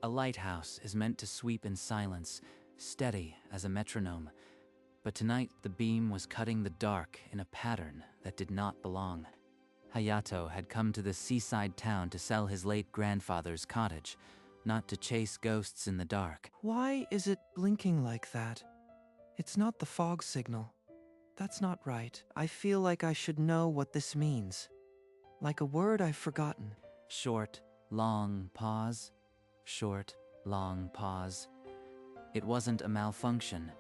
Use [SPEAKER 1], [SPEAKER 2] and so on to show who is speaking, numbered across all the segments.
[SPEAKER 1] A lighthouse is meant to sweep in silence, steady as a metronome. But tonight the beam was cutting the dark in a pattern that did not belong. Hayato had come to the seaside town to sell his late grandfather's cottage, not to chase ghosts in the dark.
[SPEAKER 2] Why is it blinking like that? It's not the fog signal. That's not right. I feel like I should know what this means. Like a word I've forgotten.
[SPEAKER 1] Short, long pause. Short, long pause. It wasn't a malfunction.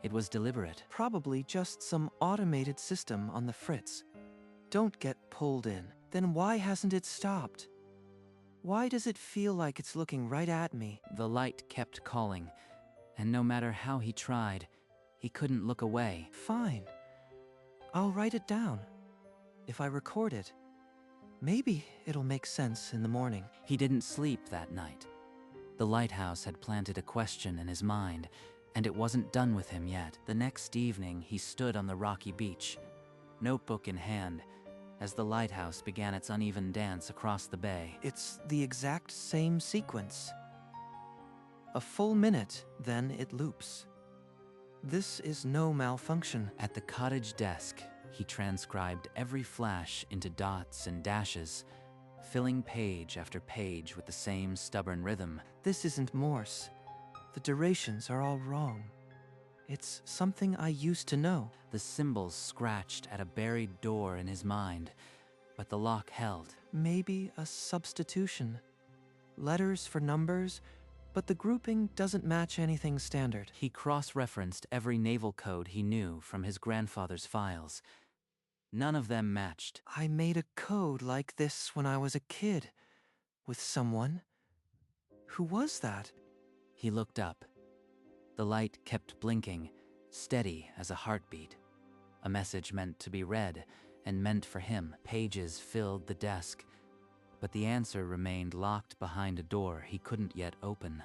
[SPEAKER 1] It was deliberate.
[SPEAKER 2] Probably just some automated system on the fritz. Don't get pulled in. Then why hasn't it stopped? Why does it feel like it's looking right at me?
[SPEAKER 1] The light kept calling, and no matter how he tried, he couldn't look away.
[SPEAKER 2] Fine. I'll write it down. If I record it, maybe it'll make sense in the morning.
[SPEAKER 1] He didn't sleep that night. The lighthouse had planted a question in his mind, and it wasn't done with him yet. The next evening, he stood on the rocky beach, notebook in hand, as the lighthouse began its uneven dance across the bay.
[SPEAKER 2] It's the exact same sequence. A full minute, then it loops. This is no malfunction.
[SPEAKER 1] At the cottage desk, he transcribed every flash into dots and dashes, filling page after page with the same stubborn rhythm.
[SPEAKER 2] This isn't Morse. The durations are all wrong. It's something I used to know.
[SPEAKER 1] The symbols scratched at a buried door in his mind, but the lock held.
[SPEAKER 2] Maybe a substitution. Letters for numbers, but the grouping doesn't match anything standard.
[SPEAKER 1] He cross-referenced every naval code he knew from his grandfather's files. None of them matched.
[SPEAKER 2] I made a code like this when I was a kid, with someone. Who was that?
[SPEAKER 1] He looked up. The light kept blinking, steady as a heartbeat. A message meant to be read, and meant for him. Pages filled the desk, but the answer remained locked behind a door he couldn't yet open.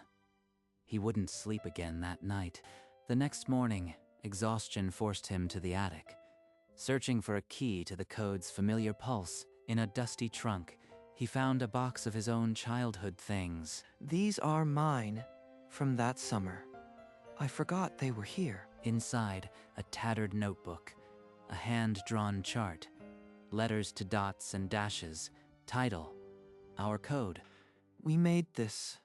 [SPEAKER 1] He wouldn't sleep again that night. The next morning, exhaustion forced him to the attic. Searching for a key to the code's familiar pulse, in a dusty trunk, he found a box of his own childhood things.
[SPEAKER 2] These are mine, from that summer. I forgot they were here.
[SPEAKER 1] Inside, a tattered notebook, a hand-drawn chart, letters to dots and dashes, title, our code.
[SPEAKER 2] We made this.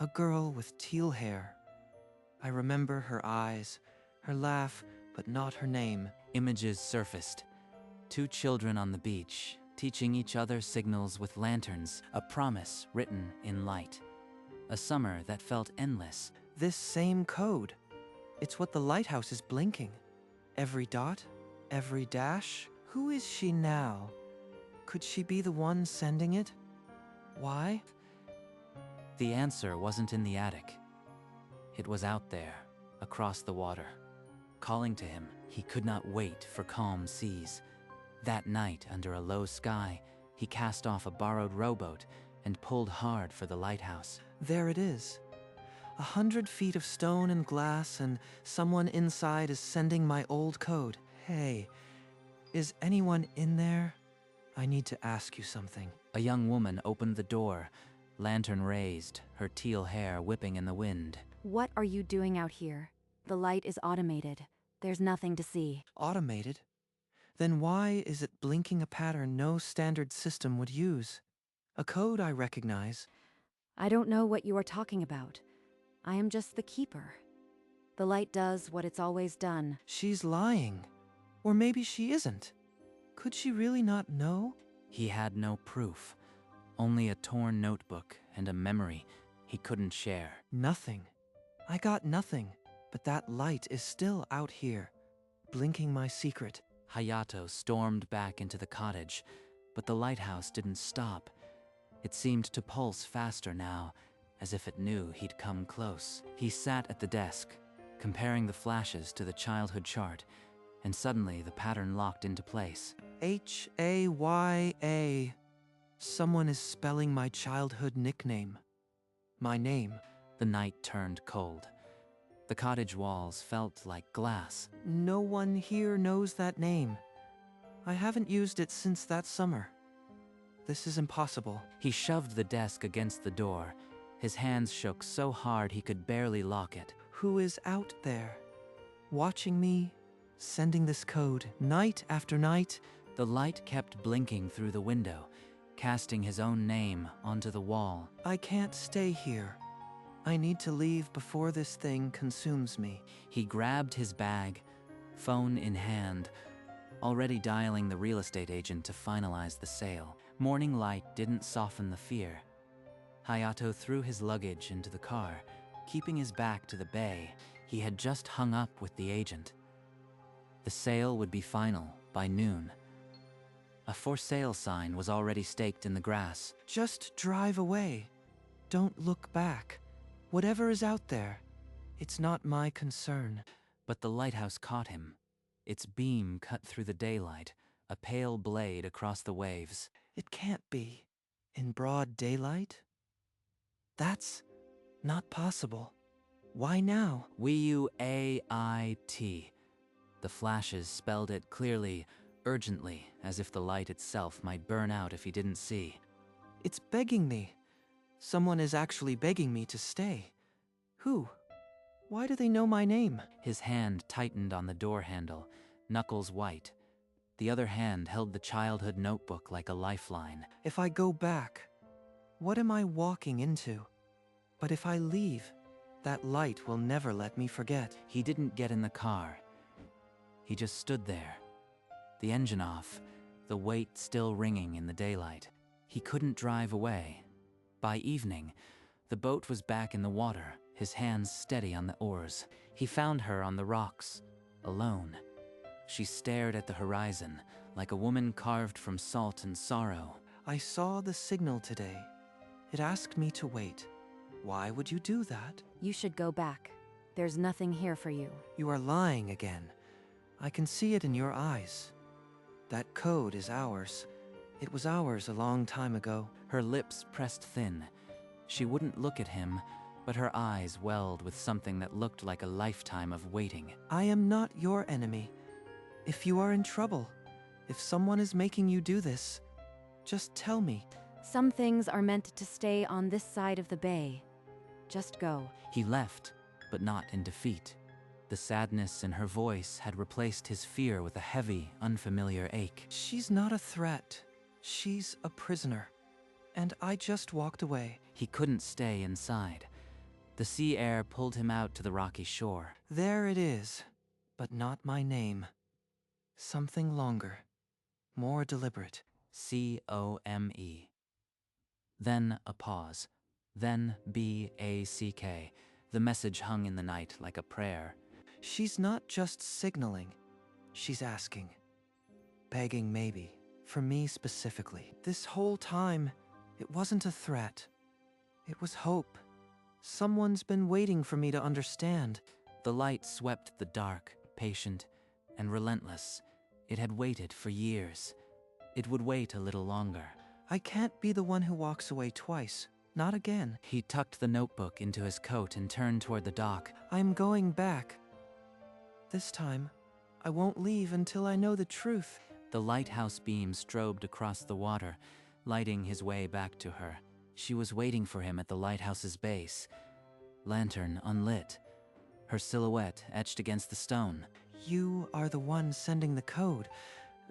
[SPEAKER 2] A girl with teal hair. I remember her eyes, her laugh, but not her name.
[SPEAKER 1] Images surfaced. 2 children on the beach, teaching each other signals with lanterns, a promise written in light. A summer that felt endless.
[SPEAKER 2] This same code. It's what the lighthouse is blinking. Every dot, every dash. Who is she now? Could she be the one sending it? Why?
[SPEAKER 1] The answer wasn't in the attic. It was out there, across the water, calling to him. He could not wait for calm seas. That night, under a low sky, he cast off a borrowed rowboat and pulled hard for the lighthouse.
[SPEAKER 2] There it is. 100 feet of stone and glass, and someone inside is sending my old code. Hey, is anyone in there? I need to ask you something.
[SPEAKER 1] A young woman opened the door, lantern raised, her teal hair whipping in the wind.
[SPEAKER 3] What are you doing out here? The light is automated. There's nothing to see.
[SPEAKER 2] Automated? Then why is it blinking a pattern no standard system would use? A code I recognize.
[SPEAKER 3] I don't know what you are talking about. I am just the keeper. The light does what it's always done.
[SPEAKER 2] She's lying. Or maybe she isn't. Could she really not know?
[SPEAKER 1] He had no proof. Only a torn notebook and a memory he couldn't share.
[SPEAKER 2] Nothing. I got nothing. But that light is still out here, blinking my secret.
[SPEAKER 1] Hayato stormed back into the cottage, but the lighthouse didn't stop. It seemed to pulse faster now, as if it knew he'd come close. He sat at the desk, comparing the flashes to the childhood chart, and suddenly the pattern locked into place.
[SPEAKER 2] H-A-Y-A. Someone is spelling my childhood nickname. My name.
[SPEAKER 1] The night turned cold. The cottage walls felt like glass.
[SPEAKER 2] No one here knows that name. I haven't used it since that summer. This is impossible.
[SPEAKER 1] He shoved the desk against the door His hands shook so hard he could barely lock it.
[SPEAKER 2] Who is out there? Watching me? Sending this code night after night?
[SPEAKER 1] The light kept blinking through the window, casting his own name onto the wall.
[SPEAKER 2] I can't stay here. I need to leave before this thing consumes me.
[SPEAKER 1] He grabbed his bag, phone in hand, already dialing the real estate agent to finalize the sale. Morning light didn't soften the fear. Hayato threw his luggage into the car, keeping his back to the bay. He had just hung up with the agent. The sale would be final by noon. A for sale sign was already staked in the grass.
[SPEAKER 2] Just drive away. Don't look back. Whatever is out there, it's not my concern.
[SPEAKER 1] But the lighthouse caught him. Its beam cut through the daylight, a pale blade across the waves.
[SPEAKER 2] It can't be. In broad daylight? That's not possible. Why now?
[SPEAKER 1] W-A-I-T. The flashes spelled it clearly, urgently, as if the light itself might burn out if he didn't see.
[SPEAKER 2] It's begging me. Someone is actually begging me to stay. Who? Why do they know my name?
[SPEAKER 1] His hand tightened on the door handle, knuckles white. The other hand held the childhood notebook like a lifeline.
[SPEAKER 2] If I go back, what am I walking into? But if I leave, that light will never let me forget.
[SPEAKER 1] He didn't get in the car. He just stood there, the engine off, the weight still ringing in the daylight. He couldn't drive away. By evening, the boat was back in the water, his hands steady on the oars. He found her on the rocks, alone. She stared at the horizon, like a woman carved from salt and sorrow.
[SPEAKER 2] I saw the signal today. It asked me to wait. Why would you do that?
[SPEAKER 3] You should go back. There's nothing here for you.
[SPEAKER 2] You are lying again. I can see it in your eyes. That code is ours. It was ours a long time ago.
[SPEAKER 1] Her lips pressed thin. She wouldn't look at him, but her eyes welled with something that looked like a lifetime of waiting.
[SPEAKER 2] I am not your enemy. If you are in trouble, if someone is making you do this, just tell me.
[SPEAKER 3] Some things are meant to stay on this side of the bay. Just go.
[SPEAKER 1] He left, but not in defeat. The sadness in her voice had replaced his fear with a heavy, unfamiliar ache.
[SPEAKER 2] She's not a threat. She's a prisoner. And I just walked away.
[SPEAKER 1] He couldn't stay inside. The sea air pulled him out to the rocky shore.
[SPEAKER 2] There it is, but not my name. Something longer, more deliberate.
[SPEAKER 1] C-O-M-E. Then a pause. Then B-A-C-K. The message hung in the night like a prayer.
[SPEAKER 2] She's not just signaling. She's asking. Begging maybe. For me specifically. This whole time, it wasn't a threat. It was hope. Someone's been waiting for me to understand.
[SPEAKER 1] The light swept the dark, patient, and relentless. It had waited for years. It would wait a little longer.
[SPEAKER 2] I can't be the one who walks away twice. Not again.
[SPEAKER 1] He tucked the notebook into his coat and turned toward the dock.
[SPEAKER 2] I'm going back. This time, I won't leave until I know the truth.
[SPEAKER 1] The lighthouse beam strobed across the water, lighting his way back to her. She was waiting for him at the lighthouse's base. Lantern unlit, her silhouette etched against the stone.
[SPEAKER 2] You are the one sending the code.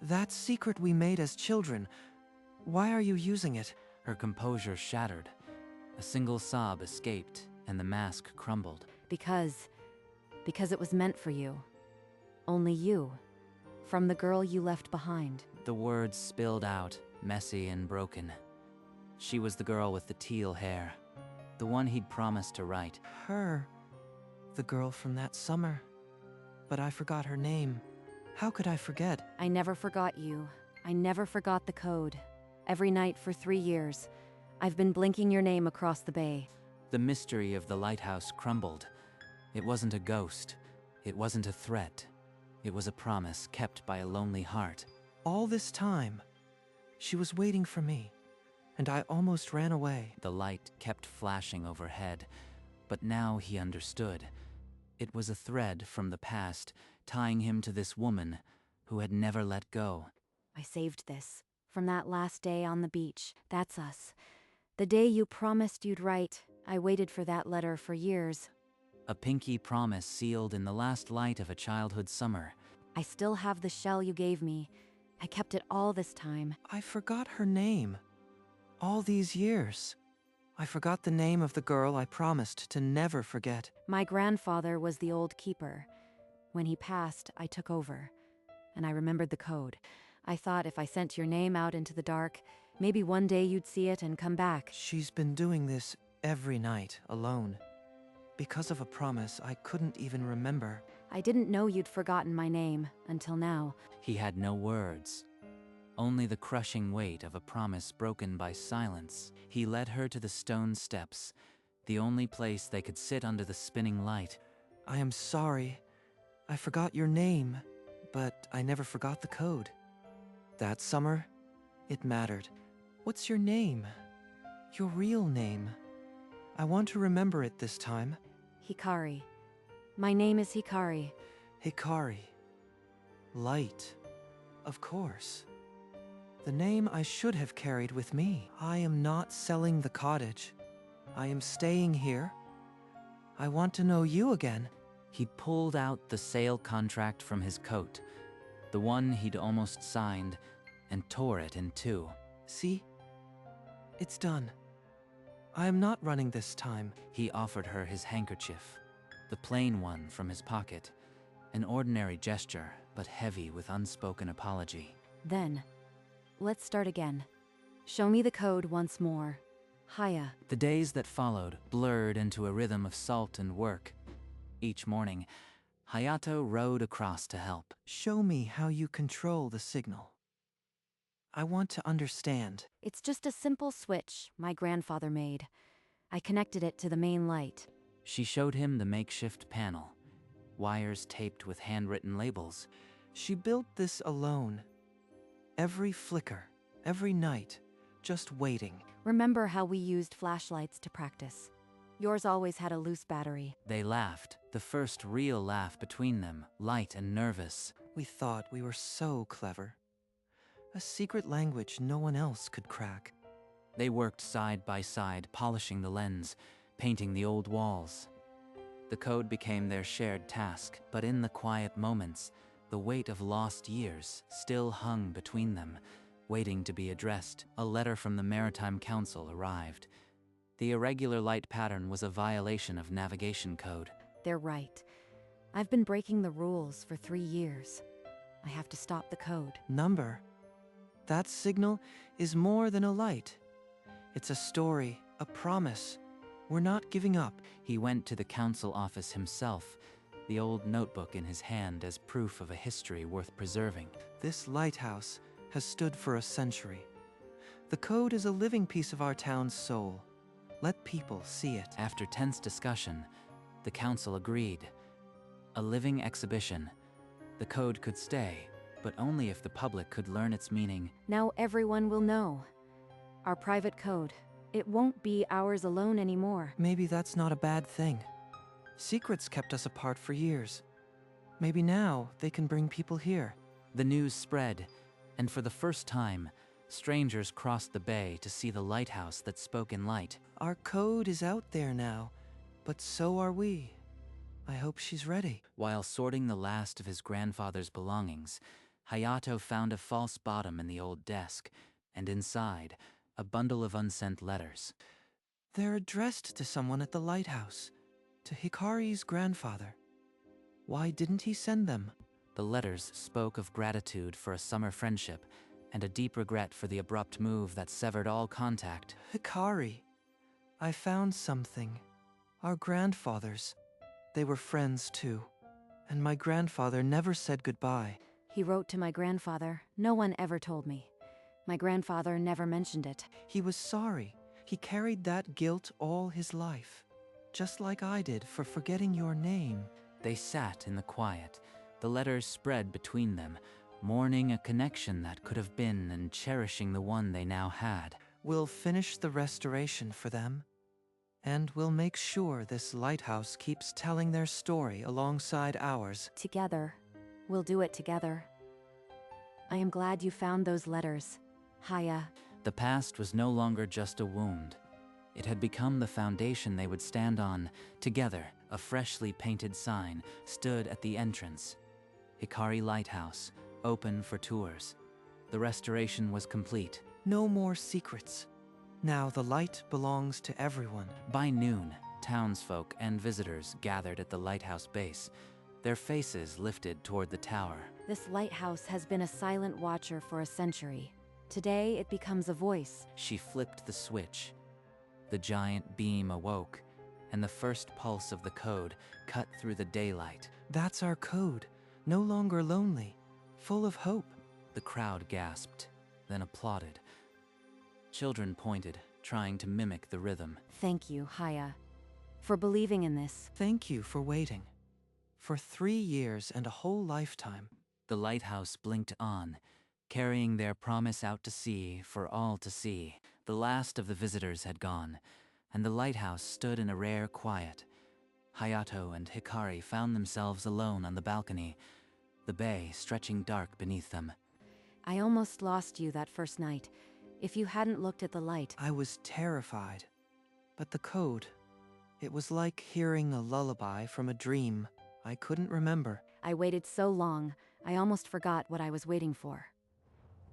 [SPEAKER 2] That secret we made as children. Why are you using it?
[SPEAKER 1] Her composure shattered. A single sob escaped, and the mask crumbled.
[SPEAKER 3] Because it was meant for you. Only you. From the girl you left behind.
[SPEAKER 1] The words spilled out, messy and broken. She was the girl with the teal hair. The one he'd promised to write.
[SPEAKER 2] Her. The girl from that summer. But I forgot her name. How could I forget?
[SPEAKER 3] I never forgot you. I never forgot the code. Every night for 3 years, I've been blinking your name across the bay.
[SPEAKER 1] The mystery of the lighthouse crumbled. It wasn't a ghost. It wasn't a threat. It was a promise kept by a lonely heart.
[SPEAKER 2] All this time, she was waiting for me, and I almost ran away.
[SPEAKER 1] The light kept flashing overhead, but now he understood. It was a thread from the past, tying him to this woman who had never let go.
[SPEAKER 3] I saved this. From that last day on the beach. That's us. The day you promised you'd write, I waited for that letter for years.
[SPEAKER 1] A pinky promise sealed in the last light of a childhood summer.
[SPEAKER 3] I still have the shell you gave me. I kept it all this time.
[SPEAKER 2] I forgot her name. All these years. I forgot the name of the girl I promised to never forget.
[SPEAKER 3] My grandfather was the old keeper. When he passed, I took over. And I remembered the code. I thought if I sent your name out into the dark, maybe one day you'd see it and come back.
[SPEAKER 2] She's been doing this every night, alone. Because of a promise I couldn't even remember.
[SPEAKER 3] I didn't know you'd forgotten my name until now.
[SPEAKER 1] He had no words. Only the crushing weight of a promise broken by silence. He led her to the stone steps, the only place they could sit under the spinning light.
[SPEAKER 2] I am sorry. I forgot your name, but I never forgot the code. That summer, it mattered. What's your name? Your real name. I want to remember it this time.
[SPEAKER 3] Hikari. My name is Hikari.
[SPEAKER 2] Hikari. Light. Of course. The name I should have carried with me. I am not selling the cottage. I am staying here. I want to know you again.
[SPEAKER 1] He pulled out the sale contract from his coat, the one he'd almost signed, and tore it in two.
[SPEAKER 2] See? It's done. I am not running this time.
[SPEAKER 1] He offered her his handkerchief, the plain one from his pocket, an ordinary gesture, but heavy with unspoken apology.
[SPEAKER 3] Then, let's start again. Show me the code once more. Haya.
[SPEAKER 1] The days that followed blurred into a rhythm of salt and work. Each morning, Hayato rowed across to help.
[SPEAKER 2] Show me how you control the signal. I want to understand.
[SPEAKER 3] It's just a simple switch my grandfather made. I connected it to the main light.
[SPEAKER 1] She showed him the makeshift panel, wires taped with handwritten labels.
[SPEAKER 2] She built this alone. Every flicker, every night, just waiting.
[SPEAKER 3] Remember how we used flashlights to practice? Yours always had a loose battery.
[SPEAKER 1] They laughed, the first real laugh between them, light and nervous.
[SPEAKER 2] We thought we were so clever. A secret language no one else could crack.
[SPEAKER 1] They worked side by side, polishing the lens, painting the old walls. The code became their shared task, but in the quiet moments, the weight of lost years still hung between them, waiting to be addressed. A letter from the Maritime Council arrived. The irregular light pattern was a violation of navigation code.
[SPEAKER 3] They're right. I've been breaking the rules for 3 years. I have to stop the code.
[SPEAKER 2] Number. That signal is more than a light. It's a story, a promise. We're not giving up.
[SPEAKER 1] He went to the council office himself, the old notebook in his hand as proof of a history worth preserving.
[SPEAKER 2] This lighthouse has stood for a century. The code is a living piece of our town's soul. Let people see it.
[SPEAKER 1] After tense discussion, the council agreed. A living exhibition. The code could stay, but only if the public could learn its meaning.
[SPEAKER 3] Now everyone will know. Our private code. It won't be ours alone anymore.
[SPEAKER 2] Maybe that's not a bad thing. Secrets kept us apart for years. Maybe now they can bring people here.
[SPEAKER 1] The news spread, and for the first time, strangers crossed the bay to see the lighthouse that spoke in light.
[SPEAKER 2] Our code is out there now, but so are we. I hope she's ready.
[SPEAKER 1] While sorting the last of his grandfather's belongings, Hayato found a false bottom in the old desk, and inside, a bundle of unsent letters.
[SPEAKER 2] They're addressed to someone at the lighthouse, to Hikari's grandfather. Why didn't he send them?
[SPEAKER 1] The letters spoke of gratitude for a summer friendship, and a deep regret for the abrupt move that severed all contact.
[SPEAKER 2] Hikari, I found something. Our grandfathers. They were friends too. And my grandfather never said goodbye.
[SPEAKER 3] He wrote to my grandfather. No one ever told me. My grandfather never mentioned it.
[SPEAKER 2] He was sorry. He carried that guilt all his life. Just like I did for forgetting your name.
[SPEAKER 1] They sat in the quiet. The letters spread between them, mourning a connection that could have been and cherishing the one they now had.
[SPEAKER 2] We'll finish the restoration for them. And we'll make sure this lighthouse keeps telling their story alongside ours.
[SPEAKER 3] Together. We'll do it together. I am glad you found those letters, Haya.
[SPEAKER 1] The past was no longer just a wound. It had become the foundation they would stand on together. A freshly painted sign stood at the entrance. Hikari Lighthouse, open for tours. The restoration was complete.
[SPEAKER 2] No more secrets. Now the light belongs to everyone.
[SPEAKER 1] By noon, townsfolk and visitors gathered at the lighthouse base, their faces lifted toward the tower.
[SPEAKER 3] This lighthouse has been a silent watcher for a century. Today, it becomes a voice.
[SPEAKER 1] She flipped the switch. The giant beam awoke, and the first pulse of the code cut through the daylight.
[SPEAKER 2] That's our code. No longer lonely. Full of hope.
[SPEAKER 1] The crowd gasped, then applauded. Children pointed, trying to mimic the rhythm.
[SPEAKER 3] Thank you, Haya, for believing in this.
[SPEAKER 2] Thank you for waiting. For 3 years and a whole lifetime.
[SPEAKER 1] The lighthouse blinked on, carrying their promise out to sea for all to see. The last of the visitors had gone, and the lighthouse stood in a rare quiet. Hayato and Hikari found themselves alone on the balcony, the bay stretching dark beneath them.
[SPEAKER 3] I almost lost you that first night. If you hadn't looked at the light.
[SPEAKER 2] I was terrified. But the code, it was like hearing a lullaby from a dream I couldn't remember.
[SPEAKER 3] I waited so long, I almost forgot what I was waiting for.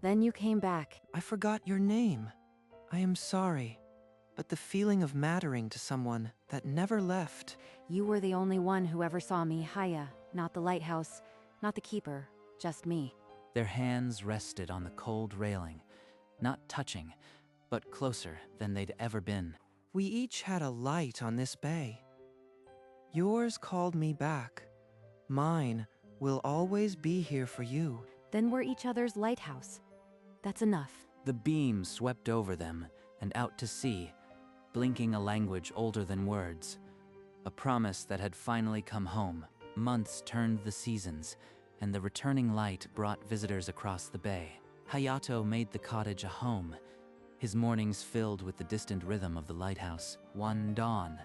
[SPEAKER 3] Then you came back.
[SPEAKER 2] I forgot your name. I am sorry, but the feeling of mattering to someone that never left.
[SPEAKER 3] You were the only one who ever saw me, Haya, not the lighthouse, not the keeper, just me.
[SPEAKER 1] Their hands rested on the cold railing, not touching, but closer than they'd ever been.
[SPEAKER 2] We each had a light on this bay. Yours called me back. Mine will always be here for you.
[SPEAKER 3] Then we're each other's lighthouse. That's enough.
[SPEAKER 1] The beam swept over them and out to sea, blinking a language older than words. A promise that had finally come home. Months turned the seasons, and the returning light brought visitors across the bay. Hayato made the cottage a home, his mornings filled with the distant rhythm of the lighthouse. One dawn,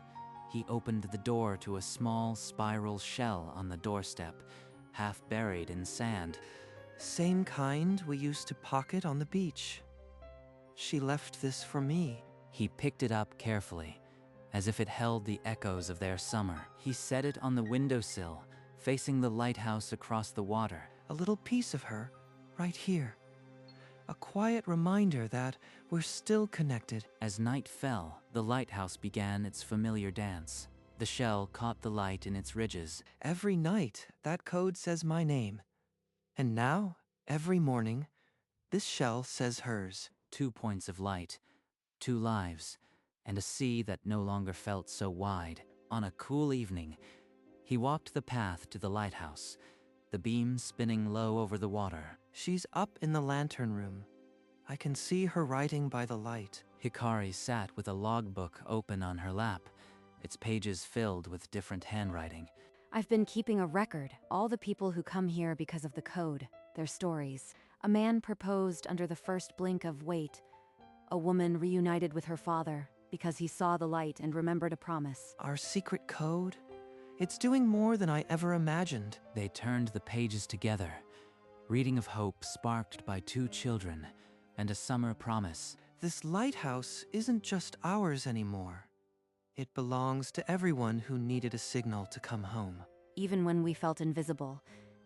[SPEAKER 1] he opened the door to a small spiral shell on the doorstep, half buried in sand.
[SPEAKER 2] Same kind we used to pocket on the beach. She left this for me.
[SPEAKER 1] He picked it up carefully, as if it held the echoes of their summer. He set it on the windowsill, facing the lighthouse across the water.
[SPEAKER 2] A little piece of her, right here. A quiet reminder that we're still connected.
[SPEAKER 1] As night fell, the lighthouse began its familiar dance. The shell caught the light in its ridges.
[SPEAKER 2] Every night, that code says my name. And now, every morning, this shell says hers.
[SPEAKER 1] 2 points of light, 2 lives, and a sea that no longer felt so wide. On a cool evening, he walked the path to the lighthouse, the beam spinning low over the water.
[SPEAKER 2] She's up in the lantern room. I can see her writing by the light.
[SPEAKER 1] Hikari sat with a logbook open on her lap, its pages filled with different handwriting.
[SPEAKER 3] I've been keeping a record, all the people who come here because of the code, their stories. A man proposed under the first blink of wait. A woman reunited with her father because he saw the light and remembered a promise.
[SPEAKER 2] Our secret code? It's doing more than I ever imagined.
[SPEAKER 1] They turned the pages together, reading of hope sparked by 2 children and a summer promise.
[SPEAKER 2] This lighthouse isn't just ours anymore. It belongs to everyone who needed a signal to come home.
[SPEAKER 3] Even when we felt invisible,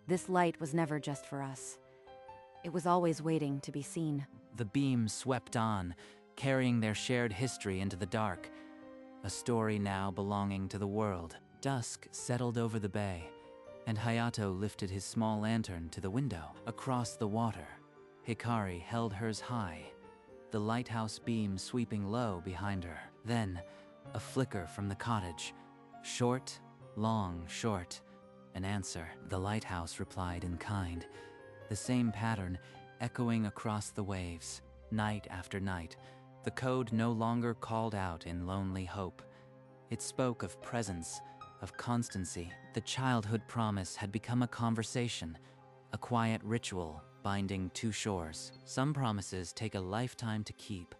[SPEAKER 3] this light was never just for us. It was always waiting to be seen.
[SPEAKER 1] The beam swept on, carrying their shared history into the dark, a story now belonging to the world. Dusk settled over the bay, and Hayato lifted his small lantern to the window. Across the water, Hikari held hers high, the lighthouse beam sweeping low behind her. Then, a flicker from the cottage. Short, long, short. An answer. The lighthouse replied in kind, the same pattern echoing across the waves. Night after night, the code no longer called out in lonely hope. It spoke of presence, of constancy. The childhood promise had become a conversation, a quiet ritual binding 2 shores. Some promises take a lifetime to keep,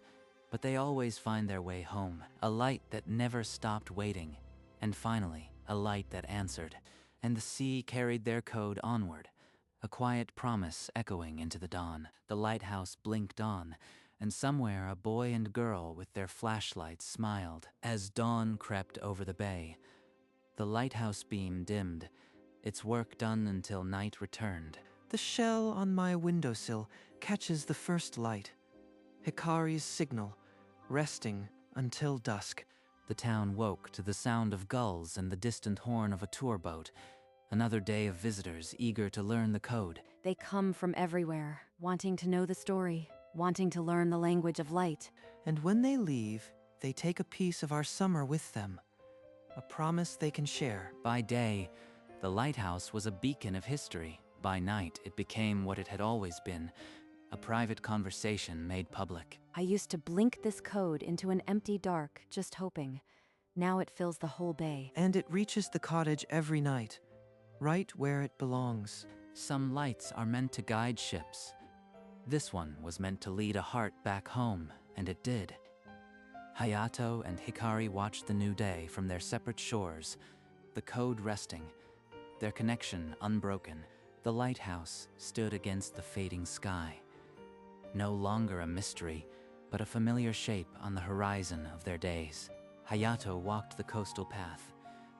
[SPEAKER 1] but they always find their way home. A light that never stopped waiting, and finally, a light that answered. And the sea carried their code onward, a quiet promise echoing into the dawn. The lighthouse blinked on, and somewhere a boy and girl with their flashlights smiled. As dawn crept over the bay, the lighthouse beam dimmed, its work done until night returned.
[SPEAKER 2] The shell on my windowsill catches the first light. Hikari's signal, resting until dusk.
[SPEAKER 1] The town woke to the sound of gulls and the distant horn of a tour boat. Another day of visitors eager to learn the code.
[SPEAKER 3] They come from everywhere, wanting to know the story, wanting to learn the language of light.
[SPEAKER 2] And when they leave, they take a piece of our summer with them. A promise they can share.
[SPEAKER 1] By day, the lighthouse was a beacon of history. By night, it became what it had always been, a private conversation made public.
[SPEAKER 3] I used to blink this code into an empty dark, just hoping. Now it fills the whole bay.
[SPEAKER 2] And it reaches the cottage every night, right where it belongs.
[SPEAKER 1] Some lights are meant to guide ships. This one was meant to lead a heart back home, and it did. Hayato and Hikari watched the new day from their separate shores, the code resting, their connection unbroken. The lighthouse stood against the fading sky. No longer a mystery, but a familiar shape on the horizon of their days. Hayato walked the coastal path,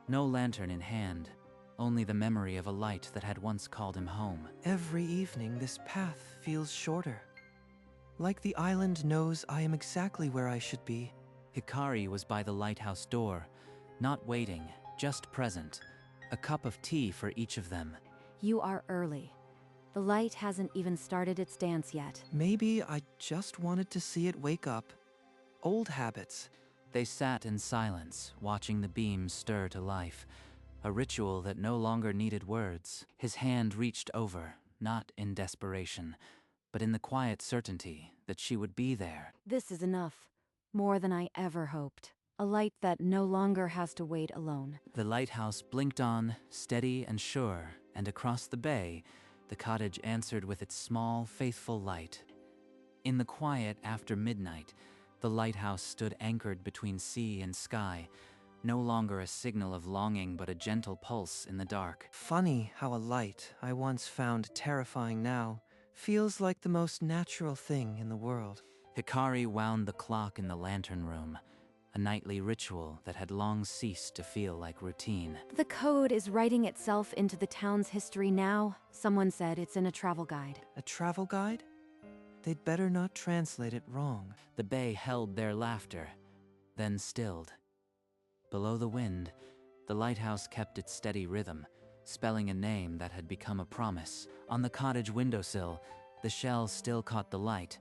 [SPEAKER 1] no lantern in hand, only the memory of a light that had once called him home.
[SPEAKER 2] Every evening, this path feels shorter. Like the island knows I am exactly where I should be.
[SPEAKER 1] Hikari was by the lighthouse door, not waiting, just present, a cup of tea for each of them.
[SPEAKER 3] You are early. The light hasn't even started its dance yet.
[SPEAKER 2] Maybe I just wanted to see it wake up. Old habits.
[SPEAKER 1] They sat in silence, watching the beams stir to life, a ritual that no longer needed words. His hand reached over, not in desperation, but in the quiet certainty that she would be there.
[SPEAKER 3] This is enough. More than I ever hoped. A light that no longer has to wait alone.
[SPEAKER 1] The lighthouse blinked on, steady and sure, and across the bay, the cottage answered with its small, faithful light. In the quiet after midnight, the lighthouse stood anchored between sea and sky, no longer a signal of longing but a gentle pulse in the dark.
[SPEAKER 2] Funny how a light I once found terrifying now feels like the most natural thing in the world.
[SPEAKER 1] Hikari wound the clock in the lantern room, a nightly ritual that had long ceased to feel like routine.
[SPEAKER 3] The code is writing itself into the town's history now. Someone said it's in a travel guide.
[SPEAKER 2] A travel guide? They'd better not translate it wrong.
[SPEAKER 1] The bay held their laughter, then stilled. Below the wind, the lighthouse kept its steady rhythm, spelling a name that had become a promise. On the cottage windowsill, the shell still caught the light,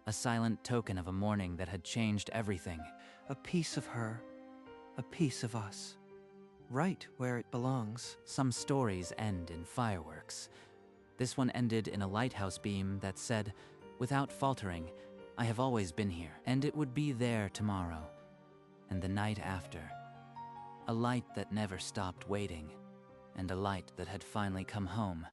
[SPEAKER 1] a silent token of a morning that had changed everything.
[SPEAKER 2] A piece of her, a piece of us. Right where it belongs.
[SPEAKER 1] Some stories end in fireworks. This one ended in a lighthouse beam that said, without faltering, "I have always been here," and it would be there tomorrow, and the night after. A light that never stopped waiting, and a light that had finally come home.